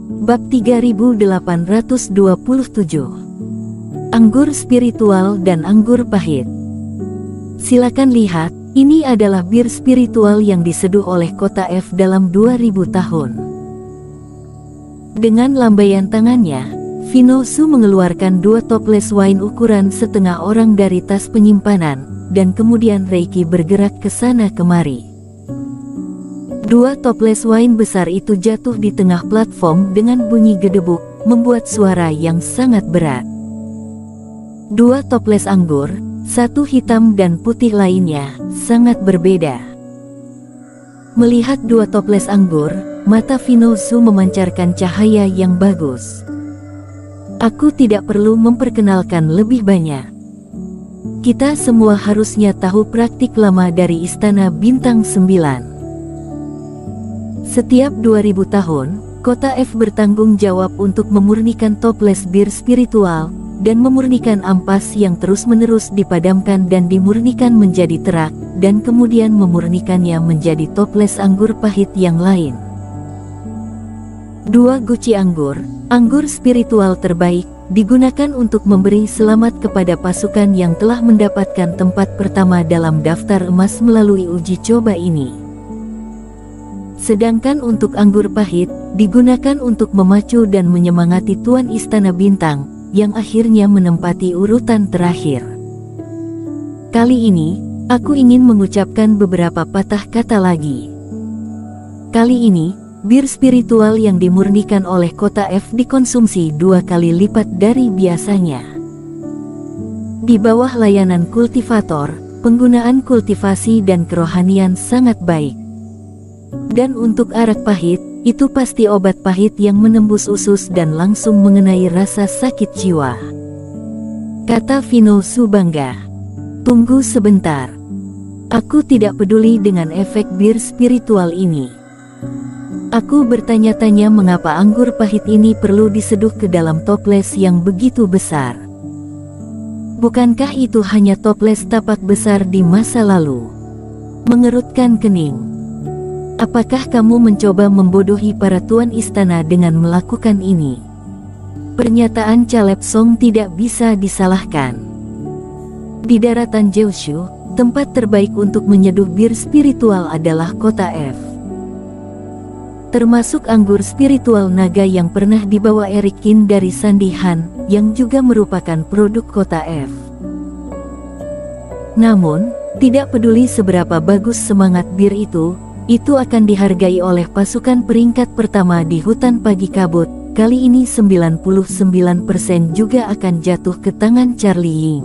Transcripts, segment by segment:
Bab 3827. Anggur spiritual dan anggur pahit. Silakan lihat, ini adalah bir spiritual yang diseduh oleh Kota F dalam 2000 tahun. Dengan lambaian tangannya, Vino Su mengeluarkan 2 toples wine ukuran setengah orang dari tas penyimpanan, dan kemudian Reiki bergerak ke sana kemari. 2 toples wine besar itu jatuh di tengah platform dengan bunyi gedebuk, membuat suara yang sangat berat. 2 toples anggur, 1 hitam dan putih lainnya, sangat berbeda. Melihat 2 toples anggur, mata Vino Su memancarkan cahaya yang bagus. Aku tidak perlu memperkenalkan lebih banyak. Kita semua harusnya tahu praktik lama dari Istana Bintang 9. Setiap 2000 tahun, Kota F bertanggung jawab untuk memurnikan toples bir spiritual, dan memurnikan ampas yang terus-menerus dipadamkan dan dimurnikan menjadi terak, dan kemudian memurnikannya menjadi toples anggur pahit yang lain. 2 guci anggur spiritual terbaik, digunakan untuk memberi selamat kepada pasukan yang telah mendapatkan tempat pertama dalam daftar emas melalui uji coba ini. Sedangkan untuk anggur pahit, digunakan untuk memacu dan menyemangati Tuan Istana Bintang, yang akhirnya menempati urutan terakhir. Kali ini, aku ingin mengucapkan beberapa patah kata lagi. Kali ini, bir spiritual yang dimurnikan oleh Kota F dikonsumsi 2 kali lipat dari biasanya. Di bawah layanan kultivator, penggunaan kultivasi dan kerohanian sangat baik. Dan untuk arak pahit, itu pasti obat pahit yang menembus usus dan langsung mengenai rasa sakit jiwa. Kata Vino Su bangga. Tunggu sebentar. Aku tidak peduli dengan efek bir spiritual ini. Aku bertanya-tanya mengapa anggur pahit ini perlu diseduh ke dalam toples yang begitu besar. Bukankah itu hanya toples tapak besar di masa lalu? Mengerutkan kening. Apakah kamu mencoba membodohi para tuan istana dengan melakukan ini? Pernyataan Caleb Song tidak bisa disalahkan. Di daratan Jeoshu, tempat terbaik untuk menyeduh bir spiritual adalah Kota F. Termasuk anggur spiritual naga yang pernah dibawa Eric Kin dari Sandihan, yang juga merupakan produk Kota F. Namun, tidak peduli seberapa bagus semangat bir itu akan dihargai oleh pasukan peringkat pertama di hutan pagi kabut. Kali ini 99% juga akan jatuh ke tangan Charlie Ying.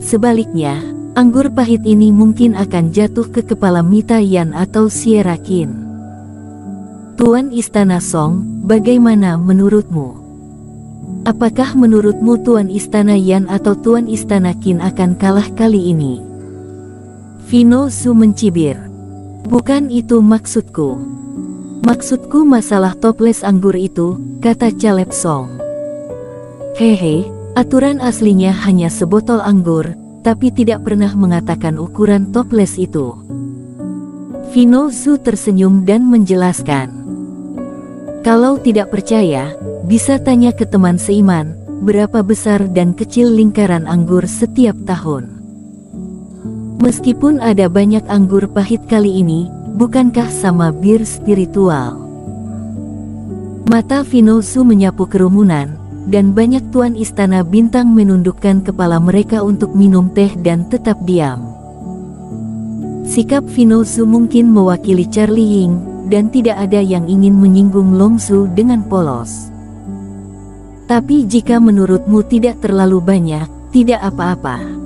Sebaliknya, anggur pahit ini mungkin akan jatuh ke kepala Mita Yan atau Sierra Qin. Tuan Istana Song, bagaimana menurutmu? Apakah menurutmu Tuan Istana Yan atau Tuan Istana Qin akan kalah kali ini? Vino Su mencibir. Bukan itu maksudku. Maksudku masalah toples anggur itu, kata Caleb Song. Hehe, aturan aslinya hanya sebotol anggur, tapi tidak pernah mengatakan ukuran toples itu. Vino Su tersenyum dan menjelaskan. Kalau tidak percaya, bisa tanya ke teman seiman, berapa besar dan kecil lingkaran anggur setiap tahun. Meskipun ada banyak anggur pahit kali ini, bukankah sama bir spiritual? Mata Vino Su menyapu kerumunan, dan banyak tuan istana bintang menundukkan kepala mereka untuk minum teh dan tetap diam. Sikap Vino Su mungkin mewakili Charlie Ying, dan tidak ada yang ingin menyinggung Long Su dengan polos. Tapi jika menurutmu tidak terlalu banyak, tidak apa-apa.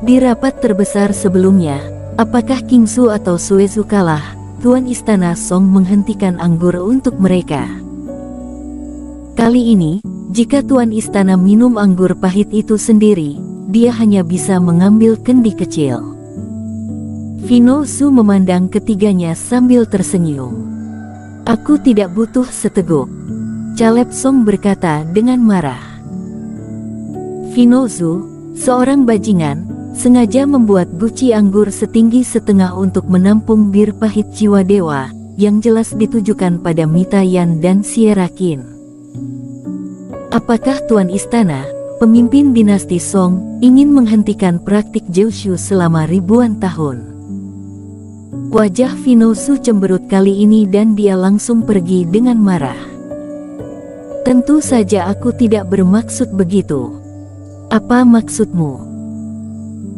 Di rapat terbesar sebelumnya, apakah King Su atau Suezu kalah? Tuan Istana Song menghentikan anggur untuk mereka. Kali ini, jika Tuan Istana minum anggur pahit itu sendiri, dia hanya bisa mengambil kendi kecil. Vino Su memandang ketiganya sambil tersenyum. Aku tidak butuh seteguk. Caleb Song berkata dengan marah. Vino Su, seorang bajingan, sengaja membuat guci anggur setinggi setengah untuk menampung bir pahit jiwa dewa, yang jelas ditujukan pada Mita Yan dan Sierra Qin. Apakah Tuan Istana, pemimpin dinasti Song, ingin menghentikan praktik Jiushu selama ribuan tahun? Wajah Fino Su cemberut kali ini dan dia langsung pergi dengan marah. Tentu saja aku tidak bermaksud begitu. Apa maksudmu?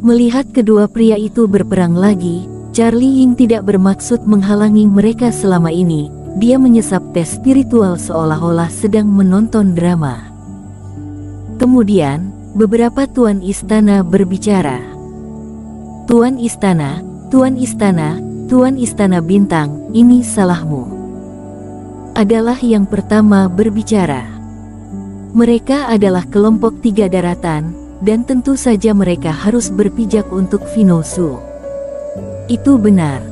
Melihat kedua pria itu berperang lagi, Charlie Ying tidak bermaksud menghalangi mereka selama ini. Dia menyesap tes spiritual seolah-olah sedang menonton drama. Kemudian, beberapa tuan istana berbicara. Tuan istana, tuan istana, tuan istana bintang, ini salahmu. Adalah yang pertama berbicara. Mereka adalah kelompok 3 daratan, dan tentu saja mereka harus berpijak untuk Fino Su. Itu benar.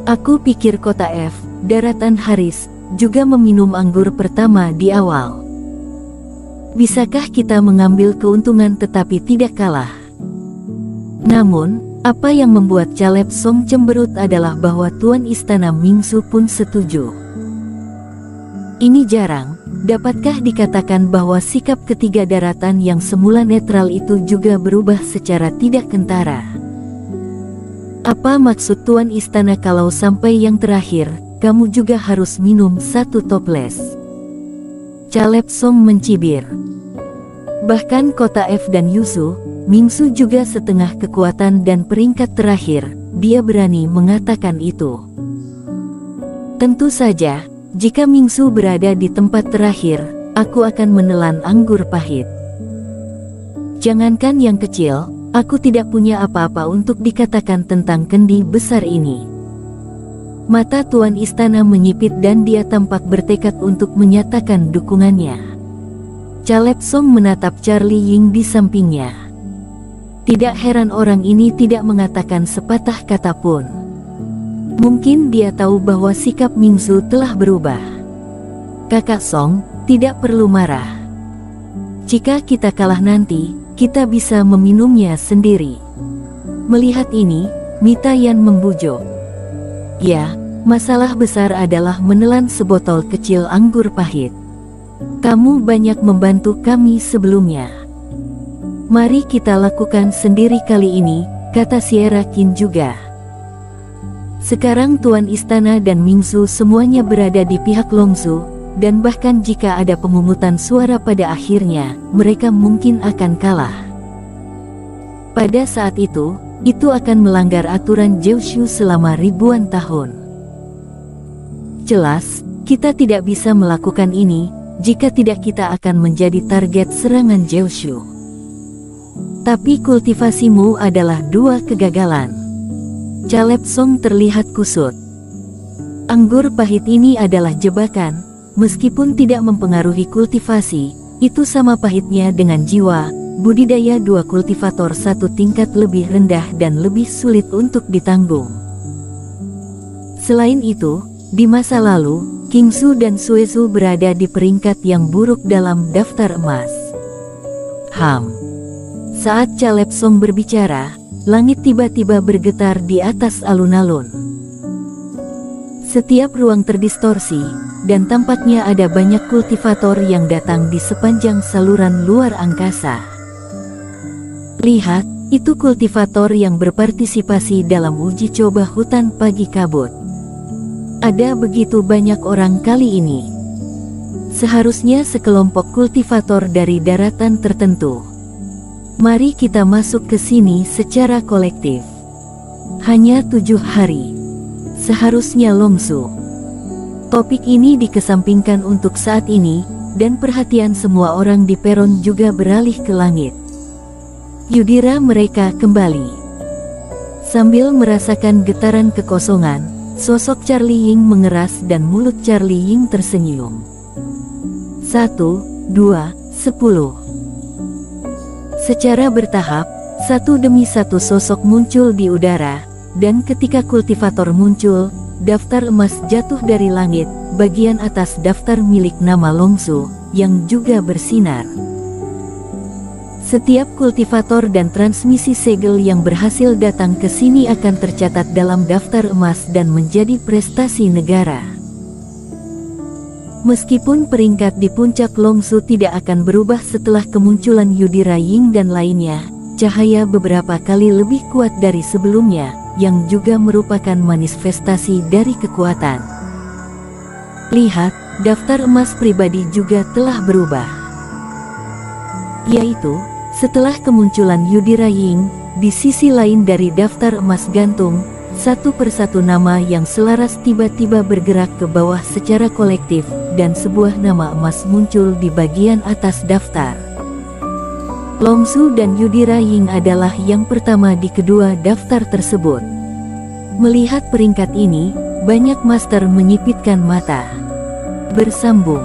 Aku pikir kota F, daratan Haris, juga meminum anggur pertama di awal. Bisakah kita mengambil keuntungan tetapi tidak kalah? Namun, apa yang membuat Caleb Song cemberut adalah bahwa Tuan Istana Mingsu pun setuju. Ini jarang, dapatkah dikatakan bahwa sikap ketiga daratan yang semula netral itu juga berubah secara tidak kentara? Apa maksud Tuan Istana kalau sampai yang terakhir, kamu juga harus minum 1 toples? Caleb Song mencibir. Bahkan kota F dan Yusu, Mingsu juga setengah kekuatan dan peringkat terakhir, dia berani mengatakan itu. Tentu saja, jika Mingsu berada di tempat terakhir, aku akan menelan anggur pahit. Jangankan yang kecil, aku tidak punya apa-apa untuk dikatakan tentang kendi besar ini. Mata Tuan Istana menyipit dan dia tampak bertekad untuk menyatakan dukungannya. Caleb Song menatap Charlie Ying di sampingnya. Tidak heran orang ini tidak mengatakan sepatah kata pun. Mungkin dia tahu bahwa sikap Mingsu telah berubah. Kakak Song, tidak perlu marah. Jika kita kalah nanti, kita bisa meminumnya sendiri. Melihat ini, Mita Yan membujuk. Ya, masalah besar adalah menelan sebotol kecil anggur pahit. Kamu banyak membantu kami sebelumnya. Mari kita lakukan sendiri kali ini, kata Sierra Qin juga. Sekarang Tuan Istana dan Mingsu semuanya berada di pihak Longsu, dan bahkan jika ada pemungutan suara pada akhirnya, mereka mungkin akan kalah. Pada saat itu akan melanggar aturan Jiushu selama ribuan tahun. Jelas, kita tidak bisa melakukan ini, jika tidak kita akan menjadi target serangan Jiushu. Tapi kultivasimu adalah 2 kegagalan. Caleb Song terlihat kusut. Anggur pahit ini adalah jebakan. Meskipun tidak mempengaruhi kultivasi, itu sama pahitnya dengan jiwa. Budidaya 2 kultivator 1 tingkat lebih rendah dan lebih sulit untuk ditanggung. Selain itu, di masa lalu, Kingsu dan Suezu berada di peringkat yang buruk dalam daftar emas. Saat Caleb Song berbicara, langit tiba-tiba bergetar di atas alun-alun. Setiap ruang terdistorsi, dan tampaknya ada banyak kultivator yang datang di sepanjang saluran luar angkasa. Lihat, itu kultivator yang berpartisipasi dalam uji coba hutan pagi kabut. Ada begitu banyak orang kali ini. Seharusnya sekelompok kultivator dari daratan tertentu. Mari kita masuk ke sini secara kolektif. Hanya 7 hari. Seharusnya Longsu. Topik ini dikesampingkan untuk saat ini, dan perhatian semua orang di peron juga beralih ke langit. Yudhira mereka kembali. Sambil merasakan getaran kekosongan, sosok Charlie Ying mengeras dan mulut Charlie Ying tersenyum. 1, 2, 10. Secara bertahap, satu demi satu sosok muncul di udara, dan ketika kultivator muncul, daftar emas jatuh dari langit, bagian atas daftar milik nama Longsu, yang juga bersinar. Setiap kultivator dan transmisi segel yang berhasil datang ke sini akan tercatat dalam daftar emas dan menjadi prestasi negara. Meskipun peringkat di puncak Longsu tidak akan berubah setelah kemunculan Yudhira Ying dan lainnya, cahaya beberapa kali lebih kuat dari sebelumnya, yang juga merupakan manifestasi dari kekuatan. Lihat, daftar emas pribadi juga telah berubah. Yaitu, setelah kemunculan Yudhira Ying, di sisi lain dari daftar emas gantung, satu persatu nama yang selaras tiba-tiba bergerak ke bawah secara kolektif, dan sebuah nama emas muncul di bagian atas daftar. Longsu dan Yudhira Ying adalah yang pertama di kedua daftar tersebut. Melihat peringkat ini, banyak master menyipitkan mata. Bersambung.